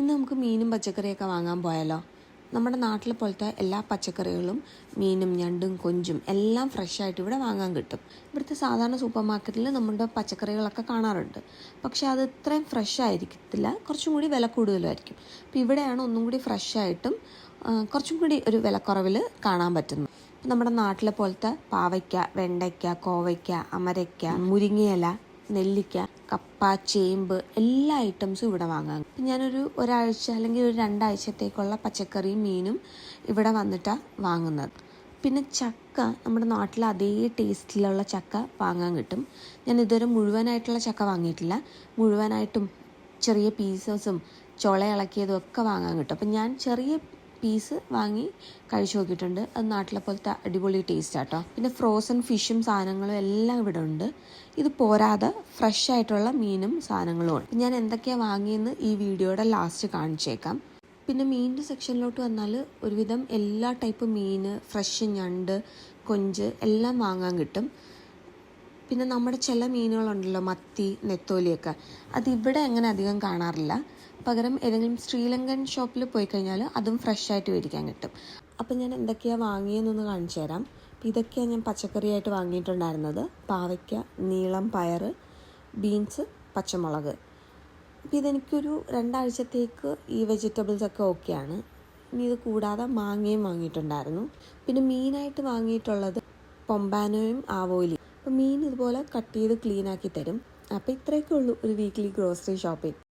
ഇന്ന് നമുക്ക് മീനും പച്ചക്കറിയൊക്കെ വാങ്ങാൻ പോയാലോ? നമ്മുടെ നാട്ടിലെ പോലത്തെ എല്ലാ പച്ചക്കറികളും മീനും ഞണ്ടും കൊഞ്ചും എല്ലാം ഫ്രഷായിട്ട് ഇവിടെ വാങ്ങാൻ കിട്ടും. ഇവിടുത്തെ സാധാരണ സൂപ്പർ മാർക്കറ്റിൽ നമ്മുടെ പച്ചക്കറികളൊക്കെ കാണാറുണ്ട്. പക്ഷേ അത് ഇത്രയും ഫ്രഷ് ആയിരിക്കത്തില്ല, കുറച്ചും കൂടി വില കൂടുതലായിരിക്കും. അപ്പോൾ ഇവിടെയാണ് ഒന്നും കൂടി ഫ്രഷായിട്ടും കുറച്ചും കൂടി ഒരു വിലക്കുറവിൽ കാണാൻ പറ്റുന്നത്. നമ്മുടെ നാട്ടിലെ പോലത്തെ പാവയ്ക്ക, വെണ്ടയ്ക്ക, കോവയ്ക്ക, അമരയ്ക്ക, മുരിങ്ങയില, നെല്ലിക്ക, കപ്പ, ചേമ്പ് എല്ലാ ഐറ്റംസും ഇവിടെ വാങ്ങാം. ഞാനൊരു ഒരാഴ്ച അല്ലെങ്കിൽ ഒരു 2 ആഴ്ചത്തേക്കുള്ള പച്ചക്കറിയും മീനും ഇവിടെ വന്നിട്ടാണ് വാങ്ങുന്നത്. പിന്നെ ചക്ക, നമ്മുടെ നാട്ടിൽ അതേ ടേസ്റ്റിലുള്ള ചക്ക വാങ്ങാൻ കിട്ടും. ഞാൻ ഇതുവരെ മുഴുവനായിട്ടുള്ള ചക്ക വാങ്ങിയിട്ടില്ല. മുഴുവനായിട്ടും ചെറിയ പീസസും ചുള ഇളക്കിയതും ഒക്കെ വാങ്ങാൻ കിട്ടും. അപ്പം ഞാൻ ചെറിയ പീസ് വാങ്ങി കഴിച്ചു നോക്കിയിട്ടുണ്ട്. അത് നാട്ടിലെ പോലത്തെ അടിപൊളി ടേസ്റ്റ് ആട്ടോ. പിന്നെ ഫ്രോസൺ ഫിഷും സാധനങ്ങളും എല്ലാം ഇവിടെ ഉണ്ട്. ഇത് പോരാതെ ഫ്രഷ് ആയിട്ടുള്ള മീനും സാധനങ്ങളും ഉണ്ട്. ഞാൻ എന്തൊക്കെയാണ് വാങ്ങിയെന്ന് ഈ വീഡിയോയുടെ ലാസ്റ്റ് കാണിച്ചേക്കാം. പിന്നെ മീനിൻ്റെ സെക്ഷനിലോട്ട് വന്നാൽ ഒരുവിധം എല്ലാ ടൈപ്പ് മീൻ, ഫ്രഷ് ഞണ്ട്, കൊഞ്ച് എല്ലാം വാങ്ങാൻ കിട്ടും. പിന്നെ നമ്മുടെ ചില മീനുകളുണ്ടല്ലോ, മത്തി, നെത്തോലിയൊക്കെ, അതിവിടെ അങ്ങനെ അധികം കാണാറില്ല. പകരം ഏതെങ്കിലും ശ്രീലങ്കൻ ഷോപ്പിൽ പോയി കഴിഞ്ഞാൽ അതും ഫ്രഷായിട്ട് മേടിക്കാൻ കിട്ടും. അപ്പം ഞാൻ എന്തൊക്കെയാണ് വാങ്ങിയെന്നൊന്ന് കാണിച്ചു തരാം. ഇതൊക്കെയാണ് ഞാൻ പച്ചക്കറിയായിട്ട് വാങ്ങിയിട്ടുണ്ടായിരുന്നത്. പാവയ്ക്ക, നീളം പയർ, ബീൻസ്, പച്ചമുളക്. അപ്പോൾ ഇതെനിക്കൊരു 2 ആഴ്ചത്തേക്ക് ഈ വെജിറ്റബിൾസൊക്കെ ഓക്കെയാണ്. ഇനി ഇത് കൂടാതെ മാങ്ങയും വാങ്ങിയിട്ടുണ്ടായിരുന്നു. പിന്നെ മീനായിട്ട് വാങ്ങിയിട്ടുള്ളത് പൊമ്പാനോയും ആവോലിയും. അപ്പോൾ മീൻ ഇതുപോലെ കട്ട് ചെയ്ത് ക്ലീനാക്കി തരും. അപ്പോൾ ഇത്രയൊക്കെ ഉള്ളൂ ഒരു വീക്ക്ലി ഗ്രോസറി ഷോപ്പിംഗ്.